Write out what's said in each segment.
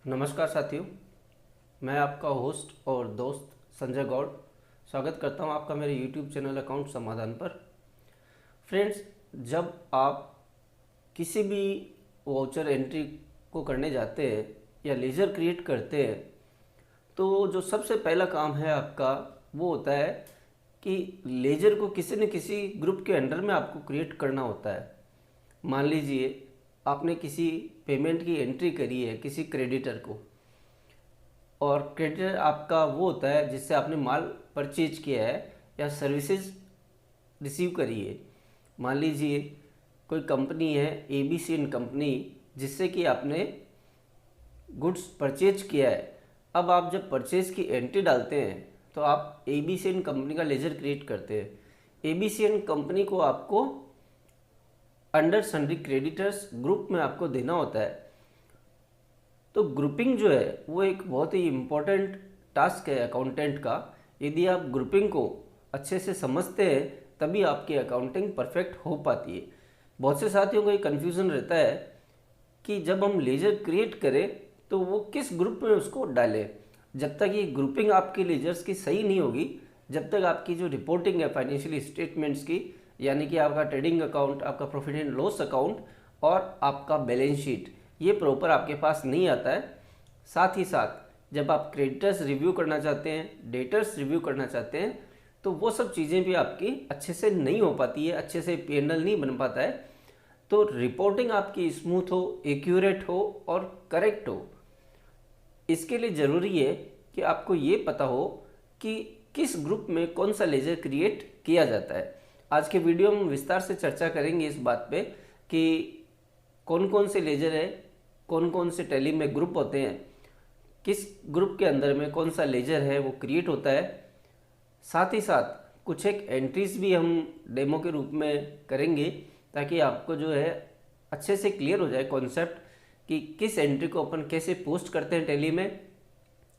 नमस्कार साथियों, मैं आपका होस्ट और दोस्त संजय गौड़ स्वागत करता हूं आपका मेरे YouTube चैनल अकाउंट समाधान पर। फ्रेंड्स, जब आप किसी भी वाउचर एंट्री को करने जाते हैं या लेजर क्रिएट करते हैं तो जो सबसे पहला काम है आपका वो होता है कि लेजर को किसी न किसी ग्रुप के अंडर में आपको क्रिएट करना होता है। मान लीजिए आपने किसी पेमेंट की एंट्री करी है किसी क्रेडिटर को, और क्रेडिटर आपका वो होता है जिससे आपने माल परचेज किया है या सर्विसेज रिसीव करी है। मान लीजिए कोई कंपनी है ABC एंड कंपनी, जिससे कि आपने गुड्स परचेज किया है। अब आप जब परचेज की एंट्री डालते हैं तो आप ABC एंड कंपनी का लेजर क्रिएट करते हैं। ABC एंड कंपनी को आपको अंडर सन्ड्री क्रेडिटर्स ग्रुप में आपको देना होता है। तो ग्रुपिंग जो है वो एक बहुत ही इम्पोर्टेंट टास्क है अकाउंटेंट का। यदि आप ग्रुपिंग को अच्छे से समझते हैं तभी आपकी अकाउंटिंग परफेक्ट हो पाती है। बहुत से साथियों को ये कन्फ्यूज़न रहता है कि जब हम लेजर क्रिएट करें तो वो किस ग्रुप में उसको डालें। जब तक ये ग्रुपिंग आपकी लेजर्स की सही नहीं होगी, जब तक आपकी जो रिपोर्टिंग है फाइनेंशियल स्टेटमेंट्स की, यानी कि आपका ट्रेडिंग अकाउंट, आपका प्रॉफिट एंड लॉस अकाउंट और आपका बैलेंस शीट, ये प्रॉपर आपके पास नहीं आता है। साथ ही साथ जब आप क्रेडिटर्स रिव्यू करना चाहते हैं, डेटर्स रिव्यू करना चाहते हैं, तो वो सब चीज़ें भी आपकी अच्छे से नहीं हो पाती है, अच्छे से P&L नहीं बन पाता है। तो रिपोर्टिंग आपकी स्मूथ हो, एक्यूरेट हो और करेक्ट हो, इसके लिए ज़रूरी है कि आपको ये पता हो कि किस ग्रुप में कौन सा लेजर क्रिएट किया जाता है। आज के वीडियो में विस्तार से चर्चा करेंगे इस बात पे कि कौन कौन से लेजर है, कौन कौन से टैली में ग्रुप होते हैं, किस ग्रुप के अंदर में कौन सा लेजर है वो क्रिएट होता है। साथ ही साथ कुछ एक एंट्रीज भी हम डेमो के रूप में करेंगे ताकि आपको जो है अच्छे से क्लियर हो जाए कॉन्सेप्ट कि किस एंट्री को अपन कैसे पोस्ट करते हैं टैली में,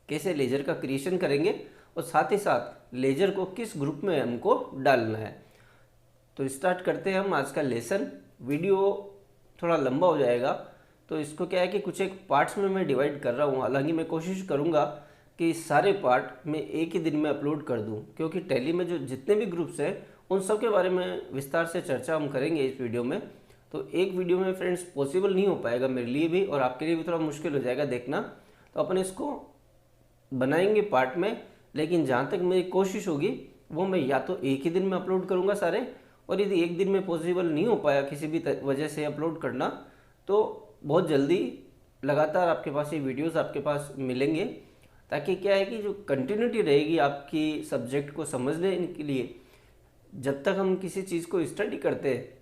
कैसे लेजर का क्रिएशन करेंगे और साथ ही साथ लेजर को किस ग्रुप में हमको डालना है। तो स्टार्ट करते हैं हम आज का लेसन। वीडियो थोड़ा लंबा हो जाएगा तो इसको क्या है कि कुछ एक पार्ट्स में मैं डिवाइड कर रहा हूँ। हालांकि मैं कोशिश करूँगा कि सारे पार्ट मैं एक ही दिन में अपलोड कर दूँ, क्योंकि टैली में जो जितने भी ग्रुप्स हैं उन सब के बारे में विस्तार से चर्चा हम करेंगे इस वीडियो में। तो एक वीडियो में फ्रेंड्स पॉसिबल नहीं हो पाएगा मेरे लिए भी, और आपके लिए भी थोड़ा मुश्किल हो जाएगा देखना। तो अपन इसको बनाएंगे पार्ट में, लेकिन जहाँ तक मेरी कोशिश होगी वो मैं या तो एक ही दिन में अपलोड करूँगा सारे, और यदि एक दिन में पॉसिबल नहीं हो पाया किसी भी वजह से अपलोड करना, तो बहुत जल्दी लगातार आपके पास ये वीडियोस आपके पास मिलेंगे, ताकि क्या है कि जो कंटिन्यूटी रहेगी आपकी सब्जेक्ट को समझने के लिए। जब तक हम किसी चीज़ को स्टडी करते हैं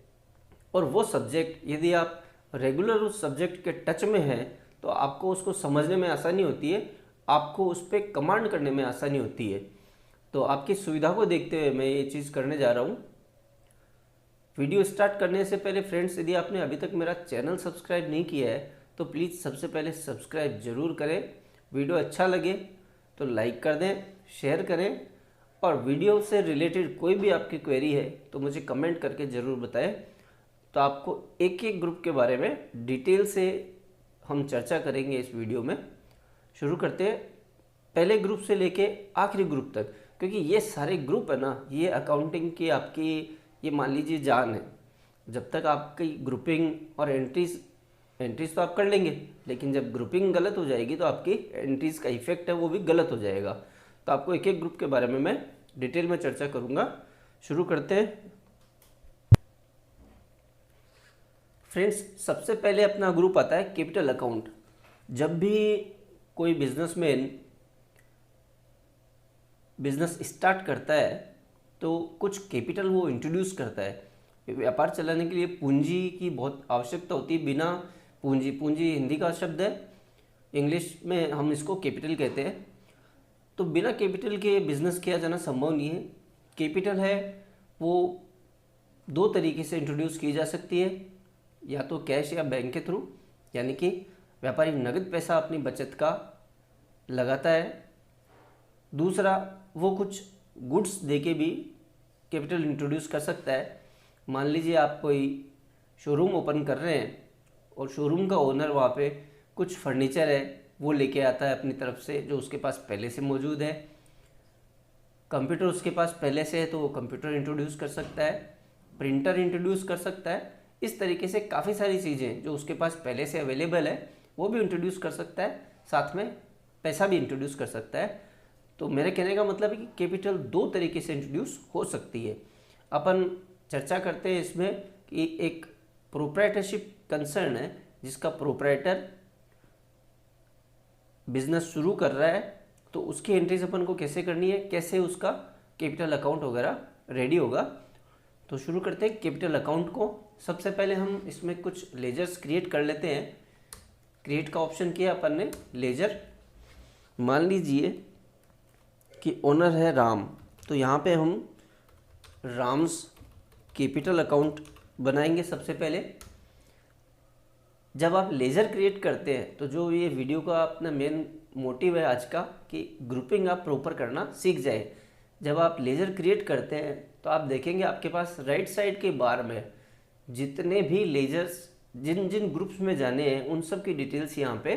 और वो सब्जेक्ट यदि आप रेगुलर उस सब्जेक्ट के टच में हैं तो आपको उसको समझने में आसानी होती है, आपको उस पर कमांड करने में आसानी होती है। तो आपकी सुविधा को देखते हुए मैं ये चीज़ करने जा रहा हूँ। वीडियो स्टार्ट करने से पहले फ्रेंड्स, यदि आपने अभी तक मेरा चैनल सब्सक्राइब नहीं किया है तो प्लीज़ सबसे पहले सब्सक्राइब ज़रूर करें। वीडियो अच्छा लगे तो लाइक कर दें, शेयर करें, और वीडियो से रिलेटेड कोई भी आपकी क्वेरी है तो मुझे कमेंट करके ज़रूर बताएं। तो आपको एक एक ग्रुप के बारे में डिटेल से हम चर्चा करेंगे इस वीडियो में। शुरू करते हैं पहले ग्रुप से लेके आखिरी ग्रुप तक, क्योंकि ये सारे ग्रुप है ना, ये अकाउंटिंग की आपकी, ये मान लीजिए जान है। जब तक आपकी ग्रुपिंग और एंट्रीज तो आप कर लेंगे, लेकिन जब ग्रुपिंग गलत हो जाएगी तो आपकी एंट्रीज का इफेक्ट है वो भी गलत हो जाएगा। तो आपको एक एक ग्रुप के बारे में मैं डिटेल में चर्चा करूँगा। शुरू करते हैं फ्रेंड्स। सबसे पहले अपना ग्रुप आता है कैपिटल अकाउंट। जब भी कोई बिजनेसमैन बिजनेस स्टार्ट करता है तो कुछ कैपिटल वो इंट्रोड्यूस करता है। व्यापार चलाने के लिए पूंजी की बहुत आवश्यकता होती है। बिना पूंजी, पूंजी हिंदी का शब्द है, इंग्लिश में हम इसको कैपिटल कहते हैं। तो बिना कैपिटल के बिजनेस किया जाना संभव नहीं है। कैपिटल है वो दो तरीके से इंट्रोड्यूस की जा सकती है, या तो कैश या बैंक के थ्रू, यानी कि व्यापारी नगद पैसा अपनी बचत का लगाता है। दूसरा, वो कुछ गुड्स देके भी कैपिटल इंट्रोड्यूस कर सकता है। मान लीजिए आप कोई शोरूम ओपन कर रहे हैं और शोरूम का ओनर वहाँ पे कुछ फर्नीचर है वो लेके आता है अपनी तरफ से, जो उसके पास पहले से मौजूद है। कंप्यूटर उसके पास पहले से है तो वो कंप्यूटर इंट्रोड्यूस कर सकता है, प्रिंटर इंट्रोड्यूस कर सकता है। इस तरीके से काफ़ी सारी चीज़ें जो उसके पास पहले से अवेलेबल है वो भी इंट्रोड्यूस कर सकता है, साथ में पैसा भी इंट्रोड्यूस कर सकता है। तो मेरे कहने का मतलब है कि कैपिटल दो तरीके से इंट्रोड्यूस हो सकती है। अपन चर्चा करते हैं इसमें कि एक प्रोप्राइटरशिप कंसर्न है, जिसका प्रोप्राइटर बिजनेस शुरू कर रहा है, तो उसकी एंट्रीज अपन को कैसे करनी है, कैसे उसका कैपिटल अकाउंट वगैरह रेडी होगा। तो शुरू करते हैं कैपिटल अकाउंट को। सबसे पहले हम इसमें कुछ लेजर्स क्रिएट कर लेते हैं। क्रिएट का ऑप्शन किया अपन ने, लेजर। मान लीजिए कि ओनर है राम, तो यहाँ पे हम राम्स कैपिटल अकाउंट बनाएंगे सबसे पहले। जब आप लेजर क्रिएट करते हैं तो जो ये वीडियो का अपना मेन मोटिव है आज का, कि ग्रुपिंग आप प्रॉपर करना सीख जाए। जब आप लेजर क्रिएट करते हैं तो आप देखेंगे आपके पास राइट साइड के बार में जितने भी लेजर्स जिन जिन ग्रुप्स में जाने हैं उन सब की डिटेल्स यहाँ पे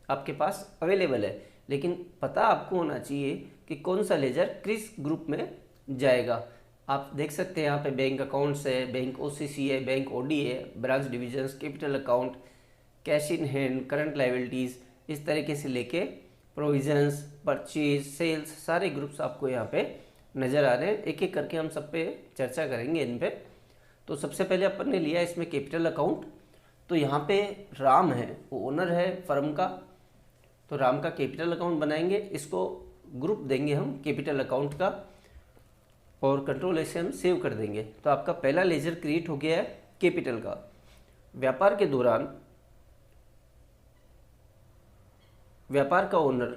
आपके पास अवेलेबल है। लेकिन पता आपको होना चाहिए कि कौन सा लेजर किस ग्रुप में जाएगा। आप देख सकते हैं यहाँ पे बैंक अकाउंट्स है, बैंक ओसीसी है, बैंक ओडी है, branch divisions, capital account, cash in hand, current liabilities, इस तरीके से लेके प्रोविजंस, परचेज, सेल्स, सारे ग्रुप्स आपको यहाँ पे नज़र आ रहे हैं। एक एक करके हम सब पे चर्चा करेंगे इन पे। तो सबसे पहले अपन ने लिया इसमें कैपिटल अकाउंट। तो यहाँ पे राम है, वो ओनर है फर्म का, तो राम का कैपिटल अकाउंट बनाएंगे। इसको ग्रुप देंगे हम कैपिटल अकाउंट का, और कंट्रोल से हम सेव कर देंगे। तो आपका पहला लेजर क्रिएट हो गया है कैपिटल का। व्यापार के दौरान व्यापार का ओनर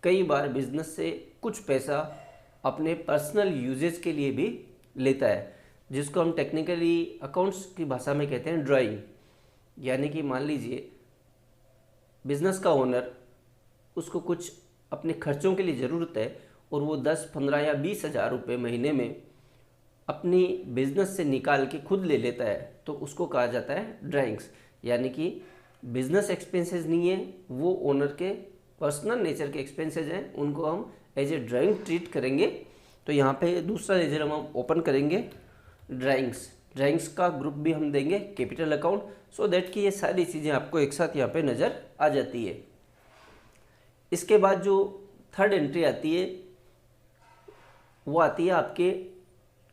कई बार बिजनेस से कुछ पैसा अपने पर्सनल यूजेज के लिए भी लेता है, जिसको हम टेक्निकली अकाउंट्स की भाषा में कहते हैं ड्राइंग। यानी कि मान लीजिए बिजनेस का ओनर, उसको कुछ अपने खर्चों के लिए ज़रूरत है और वो 10, 15 या 20 हज़ार रुपये महीने में अपनी बिजनेस से निकाल के खुद ले लेता है, तो उसको कहा जाता है ड्राइंग्स। यानी कि बिजनेस एक्सपेंसेस नहीं है, वो ओनर के पर्सनल नेचर के एक्सपेंसेस हैं, उनको हम एज ए ड्राइंग ट्रीट करेंगे। तो यहाँ पे दूसरा लेजर हम ओपन करेंगे, ड्राइंग्स का ग्रुप भी हम देंगे कैपिटल अकाउंट, सो दैट कि ये सारी चीज़ें आपको एक साथ यहाँ पे नज़र आ जाती है। इसके बाद जो थर्ड एंट्री आती है वो आती है आपके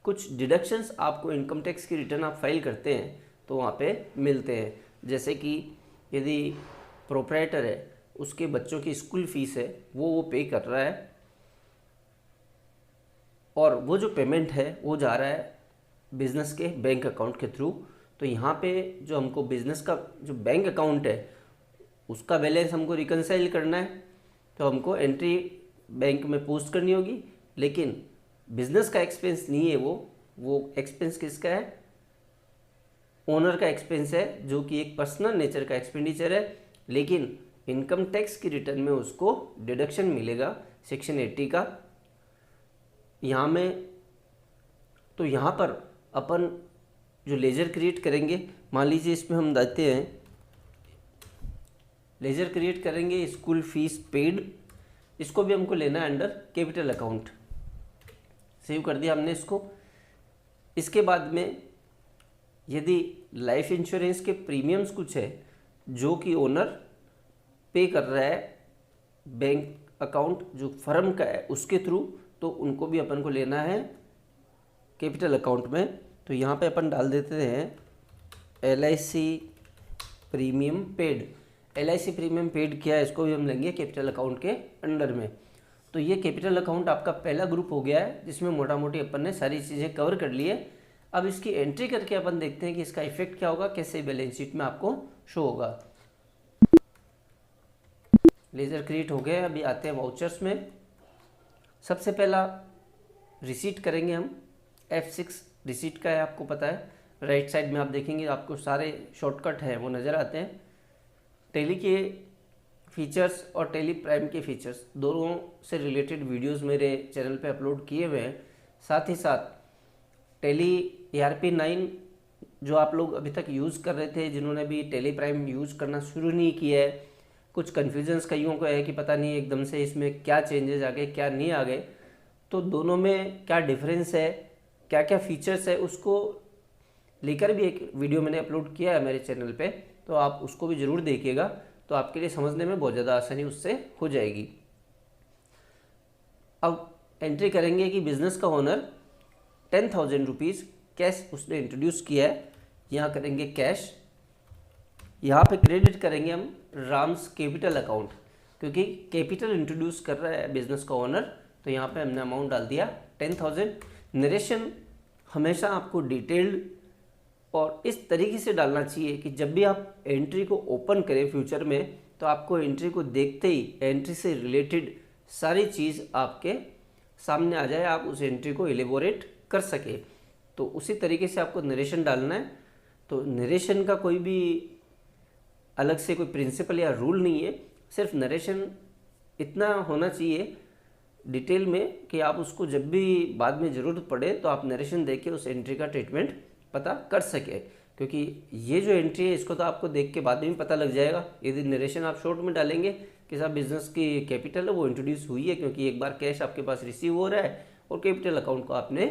कुछ डिडक्शंस आपको इनकम टैक्स की रिटर्न आप फाइल करते हैं तो वहाँ पे मिलते हैं। जैसे कि यदि प्रोप्राइटर है, उसके बच्चों की स्कूल फीस है वो पे कर रहा है, और वो जो पेमेंट है वो जा रहा है बिज़नेस के बैंक अकाउंट के थ्रू। तो यहाँ पे जो हमको बिज़नेस का जो बैंक अकाउंट है उसका बैलेंस हमको रिकनसाइल करना है, तो हमको एंट्री बैंक में पोस्ट करनी होगी। लेकिन बिज़नेस का एक्सपेंस नहीं है, वो एक्सपेंस किसका है, ओनर का एक्सपेंस है, जो कि एक पर्सनल नेचर का एक्सपेंडिचर है। लेकिन इनकम टैक्स की रिटर्न में उसको डिडक्शन मिलेगा सेक्शन 80 का। यहाँ में तो यहाँ पर अपन जो लेजर क्रिएट करेंगे, मान लीजिए इसमें हम देते हैं लेजर क्रिएट करेंगे स्कूल फीस पेड, इसको भी हमको लेना है अंडर कैपिटल अकाउंट। सेव कर दिया हमने इसको। इसके बाद में यदि लाइफ इंश्योरेंस के प्रीमियम्स कुछ है जो कि ओनर पे कर रहा है बैंक अकाउंट जो फर्म का है उसके थ्रू, तो उनको भी अपन को लेना है कैपिटल अकाउंट में। तो यहाँ पे अपन डाल देते हैं LIC premium paid. LIC premium paid किया है, इसको भी हम लेंगे कैपिटल अकाउंट के अंडर में। तो ये कैपिटल अकाउंट आपका पहला ग्रुप हो गया है, जिसमें मोटा मोटी अपन ने सारी चीज़ें कवर कर ली है। अब इसकी एंट्री करके अपन देखते हैं कि इसका इफेक्ट क्या होगा, कैसे बैलेंस शीट में आपको शो होगा। लेजर क्रिएट हो गया, अभी आते हैं वाउचर्स में। सबसे पहला रिसीट करेंगे हम, F6 रिसीट का है, आपको पता है। राइट साइड में आप देखेंगे आपको सारे शॉर्टकट हैं वो नज़र आते हैं। टेली के फीचर्स और टेली प्राइम के फीचर्स दोनों से रिलेटेड वीडियोस मेरे चैनल पे अपलोड किए हुए हैं। साथ ही साथ टेली ERP9 जो आप लोग अभी तक यूज़ कर रहे थे, जिन्होंने भी टेली प्राइम यूज़ करना शुरू नहीं किया है, कुछ कन्फ्यूजन्स कईयों को है कि पता नहीं एकदम से इसमें क्या चेंजेस आ गए क्या नहीं आ गए, तो दोनों में क्या डिफरेंस है, क्या क्या फीचर्स है, उसको लेकर भी एक वीडियो मैंने अपलोड किया है मेरे चैनल पे, तो आप उसको भी ज़रूर देखिएगा, तो आपके लिए समझने में बहुत ज़्यादा आसानी उससे हो जाएगी। अब एंट्री करेंगे कि बिज़नेस का ओनर 10,000 रुपीज़ कैश उसने इंट्रोड्यूस किया है, यहाँ करेंगे कैश, यहाँ पे क्रेडिट करेंगे हम राम्स कैपिटल अकाउंट, क्योंकि कैपिटल इंट्रोड्यूस कर रहा है बिजनेस का ओनर, तो यहाँ पे हमने अमाउंट डाल दिया 10,000। नरेशन हमेशा आपको डिटेल्ड और इस तरीके से डालना चाहिए कि जब भी आप एंट्री को ओपन करें फ्यूचर में, तो आपको एंट्री को देखते ही एंट्री से रिलेटेड सारी चीज़ आपके सामने आ जाए, आप उस एंट्री को एलिबोरेट कर सके। तो उसी तरीके से आपको नरेशन डालना है। तो नरेशन का कोई भी अलग से कोई प्रिंसिपल या रूल नहीं है, सिर्फ नरेशन इतना होना चाहिए डिटेल में कि आप उसको जब भी बाद में ज़रूरत पड़े तो आप नरेशन देके उस एंट्री का ट्रीटमेंट पता कर सके, क्योंकि ये जो एंट्री है इसको तो आपको देख के बाद में भी पता लग जाएगा। यदि नरेशन आप शॉर्ट में डालेंगे कि साहब बिजनेस की कैपिटल है वो इंट्रोड्यूस हुई है, क्योंकि एक बार कैश आपके पास रिसीव हो रहा है और कैपिटल अकाउंट को आपने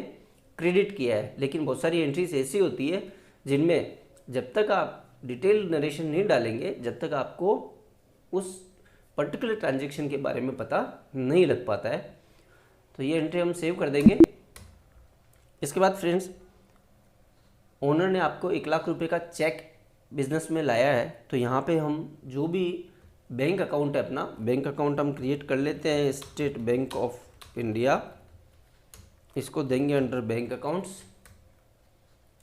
क्रेडिट किया है। लेकिन बहुत सारी एंट्रीज ऐसी होती है जिनमें जब तक आप डिटेल नरेशन नहीं डालेंगे, जब तक आपको उस पर्टिकुलर ट्रांजेक्शन के बारे में पता नहीं लग पाता है। तो ये एंट्री हम सेव कर देंगे। इसके बाद फ्रेंड्स, ओनर ने आपको 1,00,000 रुपये का चेक बिजनेस में लाया है, तो यहाँ पे हम जो भी बैंक अकाउंट है अपना, बैंक अकाउंट हम क्रिएट कर लेते हैं, स्टेट बैंक ऑफ इंडिया, इसको देंगे under bank accounts.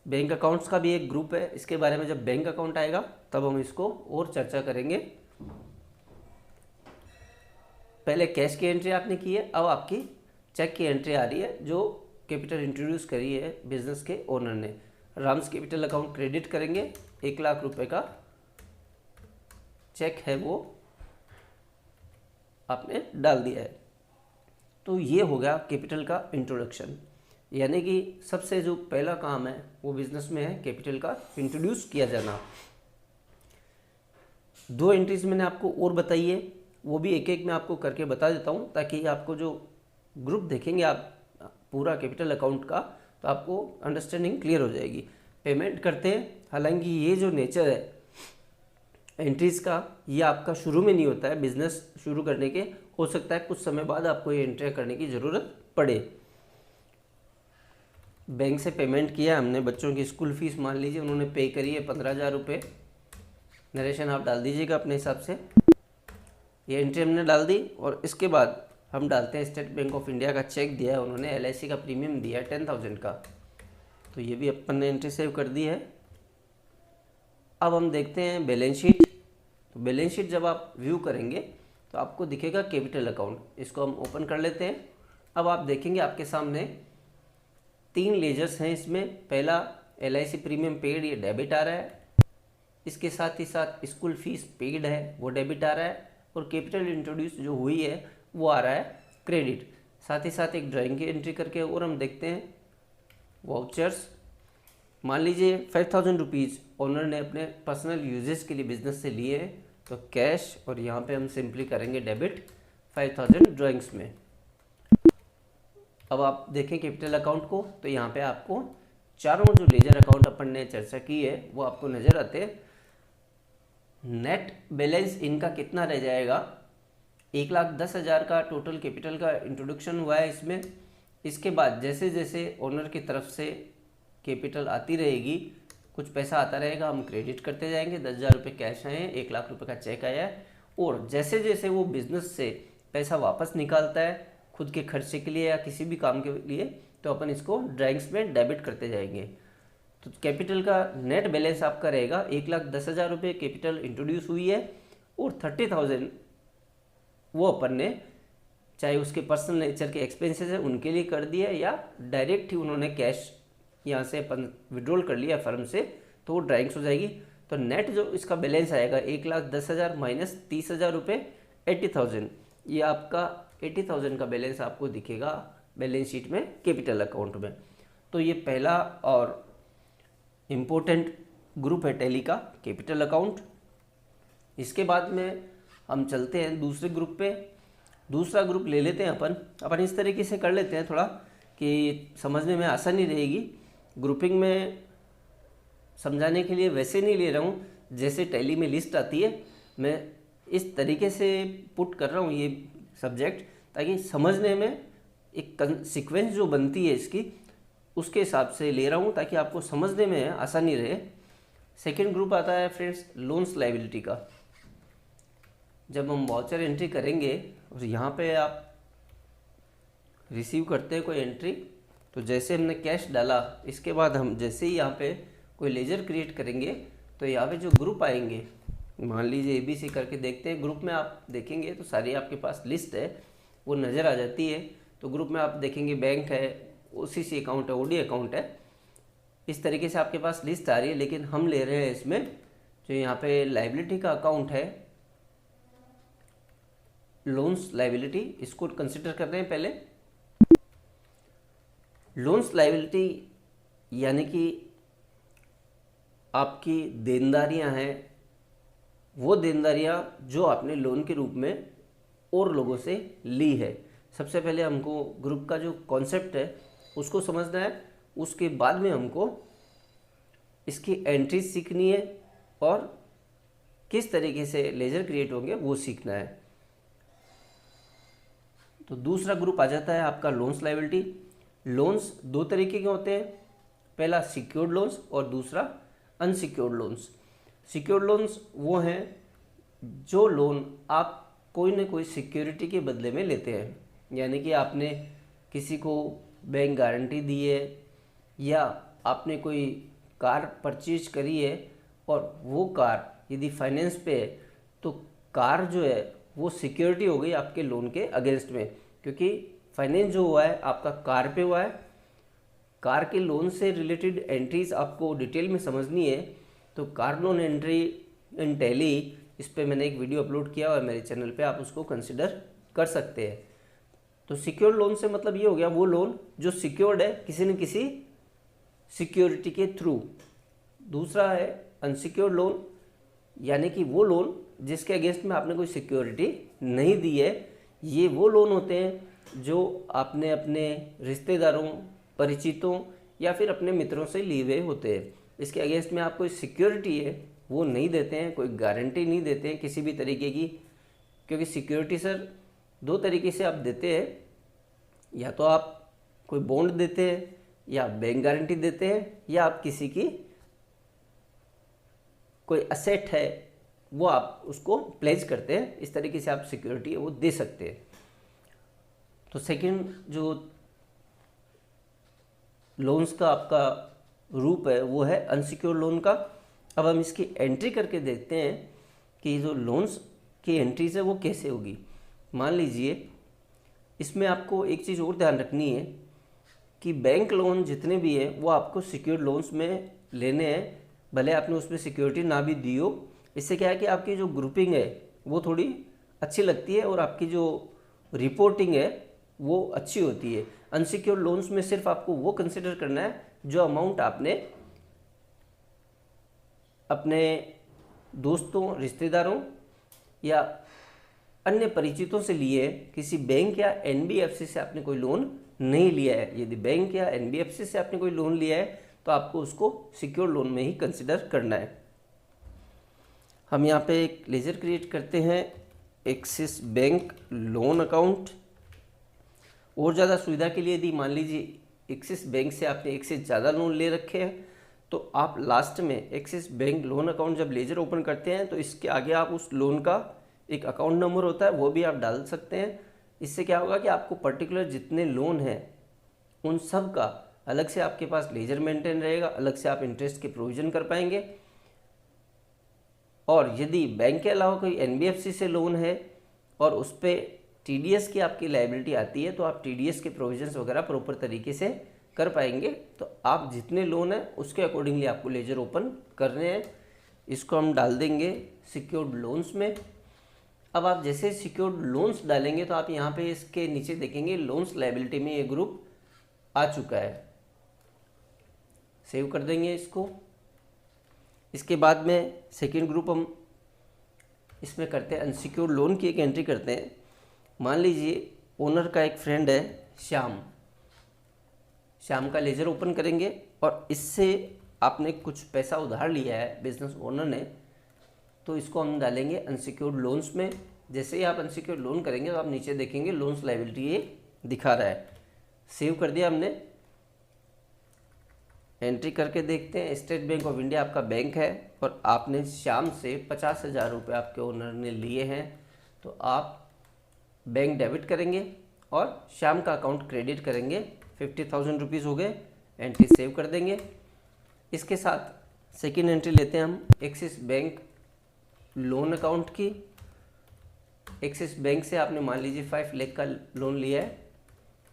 Bank accounts का भी एक ग्रुप है, इसके बारे में जब बैंक अकाउंट आएगा तब हम इसको और चर्चा करेंगे। पहले कैश की एंट्री आपने की है, अब आपकी चेक की एंट्री आ रही है जो कैपिटल इंट्रोड्यूस करी है बिजनेस के ओनर ने। राम्स कैपिटल अकाउंट क्रेडिट करेंगे, 1,00,000 रुपये का चेक है वो आपने डाल दिया है। तो ये हो गया कैपिटल का इंट्रोडक्शन, यानी कि सबसे जो पहला काम है वो बिजनेस में है कैपिटल का इंट्रोड्यूस किया जाना। 2 एंट्रीज मैंने आपको और बताई है, वो भी एक एक मैं आपको करके बता देता हूँ, ताकि आपको जो ग्रुप देखेंगे आप पूरा कैपिटल अकाउंट का, तो आपको अंडरस्टैंडिंग क्लियर हो जाएगी। पेमेंट करते हैं, हालांकि ये जो नेचर है एंट्रीज का, ये आपका शुरू में नहीं होता है। बिजनेस शुरू करने के हो सकता है कुछ समय बाद आपको ये एंट्री करने की ज़रूरत पड़े। बैंक से पेमेंट किया हमने, बच्चों की स्कूल फीस मान लीजिए उन्होंने पे करी है 15,000 रुपये। नरेशन आप डाल दीजिएगा अपने हिसाब से। ये एंट्री हमने डाल दी और इसके बाद हम डालते हैं स्टेट बैंक ऑफ इंडिया का चेक दिया है उन्होंने, LIC का प्रीमियम दिया है 10,000 का, तो ये भी अपन ने एंट्री सेव कर दी है। अब हम देखते हैं बैलेंस शीट। तो बैलेंस शीट जब आप व्यू करेंगे तो आपको दिखेगा कैपिटल अकाउंट, इसको हम ओपन कर लेते हैं। अब आप देखेंगे आपके सामने 3 लेजर्स हैं इसमें। पहला LIC प्रीमियम पेड, ये डेबिट आ रहा है, इसके साथ ही साथ स्कूल फीस पेड है वो डेबिट आ रहा है, और कैपिटल इंट्रोड्यूस जो हुई है वो आ रहा है क्रेडिट। साथ ही साथ एक ड्राइंग की एंट्री करके और हम देखते हैं वाउचर्स। मान लीजिए 5,000 रुपीज़ ओनर ने अपने पर्सनल यूजेस के लिए बिजनेस से लिए हैं, तो कैश और यहाँ पे हम सिंपली करेंगे डेबिट 5,000 ड्राइंग्स में। अब आप देखें कैपिटल अकाउंट को, तो यहाँ पे आपको चारों जो लेजर अकाउंट अपन ने चर्चा की है वो आपको नज़र आते हैं। नेट बैलेंस इनका कितना रह जाएगा, 1,10,000 का टोटल कैपिटल का इंट्रोडक्शन हुआ है इसमें। इसके बाद जैसे जैसे ओनर की तरफ से कैपिटल आती रहेगी, कुछ पैसा आता रहेगा, हम क्रेडिट करते जाएंगे। 10,000 रुपये कैश आए हैं, 1,00,000 रुपये का चेक आया है, और जैसे जैसे वो बिजनेस से पैसा वापस निकालता है खुद के खर्चे के लिए या किसी भी काम के लिए, तो अपन इसको ड्राइंग्स में डेबिट करते जाएंगे। तो कैपिटल का नेट बैलेंस आपका रहेगा 1,10,000 रुपये कैपिटल इंट्रोड्यूस हुई है, और 30,000 वो अपन ने चाहे उसके पर्सनल नेचर के एक्सपेंसेस है उनके लिए कर दिया, या डायरेक्ट ही उन्होंने कैश यहाँ से अपन विड्रॉल कर लिया फर्म से, तो वो ड्राइंग्स हो जाएगी। तो नेट जो इसका बैलेंस आएगा 1,10,000 माइनस 30,000 रुपये 80,000, ये आपका 80,000 का बैलेंस आपको दिखेगा बैलेंस शीट में कैपिटल अकाउंट में। तो ये पहला और इम्पोर्टेंट ग्रुप है टैली का कैपिटल अकाउंट। इसके बाद में हम चलते हैं दूसरे ग्रुप पे। दूसरा ग्रुप ले लेते हैं अपन इस तरीके से कर लेते हैं थोड़ा कि समझने में आसानी रहेगी। ग्रुपिंग में समझाने के लिए वैसे नहीं ले रहा हूँ जैसे टैली में लिस्ट आती है, मैं इस तरीके से पुट कर रहा हूँ ये सब्जेक्ट, ताकि समझने में एक सीक्वेंस जो बनती है इसकी उसके हिसाब से ले रहा हूँ ताकि आपको समझने में आसानी रहे। सेकेंड ग्रुप आता है फ्रेंड्स लोन्स लायबिलिटी का। जब हम वाउचर एंट्री करेंगे और यहाँ पे आप रिसीव करते हैं कोई एंट्री, तो जैसे हमने कैश डाला इसके बाद हम जैसे ही यहाँ पे कोई लेजर क्रिएट करेंगे तो यहाँ पे जो ग्रुप आएंगे, मान लीजिए ABC करके देखते हैं, ग्रुप में आप देखेंगे तो सारी आपके पास लिस्ट है वो नज़र आ जाती है। तो ग्रुप में आप देखेंगे बैंक है, OCC अकाउंट है, OD अकाउंट है, इस तरीके से आपके पास लिस्ट आ रही है। लेकिन हम ले रहे हैं इसमें जो यहाँ पे लाइबिलिटी का अकाउंट है, लोन्स लाइबिलिटी, इसको कंसिडर कर रहे हैं पहले। लोन्स लाइबिलिटी यानी कि आपकी देनदारियां हैं, वो देनदारियां जो आपने लोन के रूप में और लोगों से ली है। सबसे पहले हमको ग्रुप का जो कॉन्सेप्ट है उसको समझना है, उसके बाद में हमको इसकी एंट्रीज सीखनी है और किस तरीके से लेजर क्रिएट होंगे वो सीखना है। तो दूसरा ग्रुप आ जाता है आपका लोन्स लायबिलिटी। लोन्स दो तरीके के होते हैं, पहला सिक्योर्ड लोन्स और दूसरा अनसिक्योर्ड लोन्स। सिक्योर्ड लोन्स वो हैं जो लोन आप कोई न कोई सिक्योरिटी के बदले में लेते हैं, यानी कि आपने किसी को बैंक गारंटी दी है या आपने कोई कार परचेज करी है और वो कार यदि फाइनेंस पे है तो कार जो है वो सिक्योरिटी हो गई आपके लोन के अगेंस्ट में, क्योंकि फाइनेंस जो हुआ है आपका कार पे हुआ है। कार के लोन से रिलेटेड एंट्रीज आपको डिटेल में समझनी है तो car loan entry in tally, इस पर मैंने एक वीडियो अपलोड किया और मेरे चैनल पे आप उसको कंसिडर कर सकते हैं। तो सिक्योर्ड लोन से मतलब ये हो गया वो लोन जो सिक्योर्ड है किसी न किसी सिक्योरिटी के थ्रू। दूसरा है अनसिक्योर्ड लोन, यानी कि वो लोन जिसके अगेंस्ट में आपने कोई सिक्योरिटी नहीं दी है। ये वो लोन होते हैं जो आपने अपने रिश्तेदारों, परिचितों या फिर अपने मित्रों से लिए हुए होते हैं। इसके अगेंस्ट में आप कोई सिक्योरिटी है वो नहीं देते हैं, कोई गारंटी नहीं देते हैं किसी भी तरीके की, क्योंकि सिक्योरिटी सर दो तरीके से आप देते हैं, या तो आप कोई बॉन्ड देते हैं या बैंक गारंटी देते हैं, या आप किसी की कोई असेट है वो आप उसको प्लेज करते हैं। इस तरीके से आप सिक्योरिटी है वो दे सकते हैं। तो सेकंड जो लोन्स का आपका रूप है वो है अनसिक्योर्ड लोन का। अब हम इसकी एंट्री करके देखते हैं कि जो लोन्स की एंट्रीज है वो कैसे होगी। मान लीजिए इसमें आपको एक चीज़ और ध्यान रखनी है कि बैंक लोन जितने भी हैं वो आपको सिक्योर्ड लोन्स में लेने हैं, भले आपने उसमें सिक्योरिटी ना भी दी हो। इससे क्या है कि आपकी जो ग्रुपिंग है वो थोड़ी अच्छी लगती है और आपकी जो रिपोर्टिंग है वो अच्छी होती है। अनसिक्योर्ड लोन्स में सिर्फ आपको वो कंसिडर करना है जो अमाउंट आपने अपने दोस्तों, रिश्तेदारों या अन्य परिचितों से लिए है। किसी बैंक या NBFC से आपने कोई लोन नहीं लिया है। यदि बैंक या NBFC से आपने कोई लोन लिया है तो आपको उसको सिक्योर लोन में ही कंसिडर करना है। हम यहाँ पे एक लेजर क्रिएट करते हैं, एक्सिस बैंक लोन अकाउंट। और ज़्यादा सुविधा के लिए यदि मान लीजिए एक्सिस बैंक से आपने एक से ज़्यादा लोन ले रखे हैं तो आप लास्ट में एक्सिस बैंक लोन अकाउंट जब लेजर ओपन करते हैं तो इसके आगे आप उस लोन का एक अकाउंट नंबर होता है वो भी आप डाल सकते हैं। इससे क्या होगा कि आपको पर्टिकुलर जितने लोन हैं उन सब का अलग से आपके पास लेजर मेंटेन रहेगा, अलग से आप इंटरेस्ट के प्रोविज़न कर पाएंगे। और यदि बैंक के अलावा कोई NBFC से लोन है और उस पर TDS की आपकी लायबिलिटी आती है तो आप TDS के प्रोविजंस वगैरह प्रॉपर तरीके से कर पाएंगे। तो आप जितने लोन हैं उसके अकॉर्डिंगली आपको लेजर ओपन करने हैं। इसको हम डाल देंगे सिक्योर्ड लोन्स में। अब आप जैसे सिक्योर्ड लोन्स डालेंगे तो आप यहाँ पे इसके नीचे देखेंगे लोन्स लायबिलिटी में ये ग्रुप आ चुका है। सेव कर देंगे इसको। इसके बाद में सेकेंड ग्रुप हम इसमें करते हैं अनसिक्योर्ड लोन की एक एंट्री करते हैं। मान लीजिए ओनर का एक फ्रेंड है श्याम का लेजर ओपन करेंगे और इससे आपने कुछ पैसा उधार लिया है बिजनेस ओनर ने, तो इसको हम डालेंगे अनसिक्योर्ड लोन्स में। जैसे ही आप अनसिक्योर्ड लोन करेंगे तो आप नीचे देखेंगे लोन्स लायबिलिटी ये दिखा रहा है। सेव कर दिया हमने, एंट्री करके देखते हैं। स्टेट बैंक ऑफ इंडिया आपका बैंक है और आपने श्याम से 50,000 रुपये आपके ओनर ने लिए हैं, तो आप बैंक डेबिट करेंगे और श्याम का अकाउंट क्रेडिट करेंगे। 50,000 रुपीज़ हो गए, एंट्री सेव कर देंगे। इसके साथ सेकेंड एंट्री लेते हैं हम एक्सिस बैंक लोन अकाउंट की। एक्सिस बैंक से आपने मान लीजिए 5 लाख का लोन लिया है,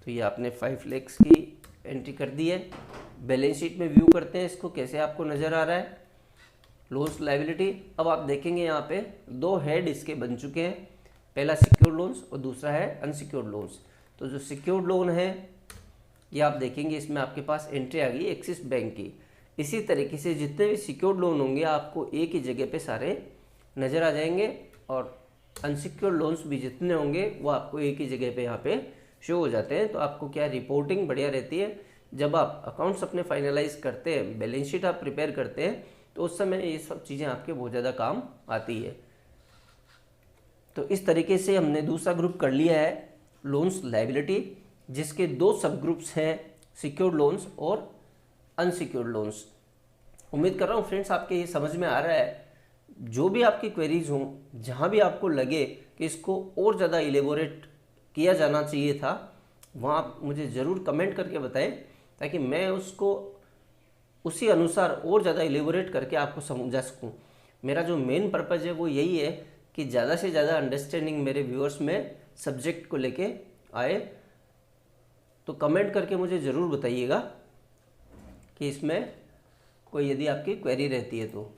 तो ये आपने 5 लाख की एंट्री कर दी है। बैलेंस शीट में व्यू करते हैं इसको, कैसे आपको नज़र आ रहा है लोन्स लायबिलिटी। अब आप देखेंगे यहाँ पे 2 हेड इसके बन चुके हैं, पहला सिक्योर्ड लोन्स और दूसरा है अनसिक्योर्ड लोन्स। तो जो सिक्योर्ड लोन है ये आप देखेंगे इसमें आपके पास एंट्री आ गई एक्सिस बैंक की। इसी तरीके से जितने भी सिक्योर्ड लोन होंगे आपको एक ही जगह पे सारे नज़र आ जाएंगे और अनसिक्योर्ड लोन्स भी जितने होंगे वो आपको एक ही जगह पे यहाँ पे शो हो जाते हैं। तो आपको क्या रिपोर्टिंग बढ़िया रहती है। जब आप अकाउंट्स अपने फाइनलाइज करते हैं, बैलेंस शीट आप प्रिपेयर करते हैं, तो उस समय ये सब चीज़ें आपके बहुत ज़्यादा काम आती है। तो इस तरीके से हमने दूसरा ग्रुप कर लिया है लोन्स लायबिलिटी, जिसके 2 सब ग्रुप्स हैं, सिक्योर्ड लोन्स और अनसिक्योर्ड लोन्स। उम्मीद कर रहा हूँ फ्रेंड्स आपके ये समझ में आ रहा है। जो भी आपकी क्वेरीज हों, जहाँ भी आपको लगे कि इसको और ज़्यादा इलेबोरेट किया जाना चाहिए था, वहाँ आप मुझे ज़रूर कमेंट करके बताएं, ताकि मैं उसको उसी अनुसार और ज़्यादा इलेबोरेट करके आपको समझा सकूँ। मेरा जो मेन पर्पज़ है वो यही है कि ज़्यादा से ज़्यादा अंडरस्टैंडिंग मेरे व्यूअर्स में सब्जेक्ट को लेके आए। तो कमेंट करके मुझे ज़रूर बताइएगा कि इसमें कोई यदि आपकी क्वेरी रहती है तो।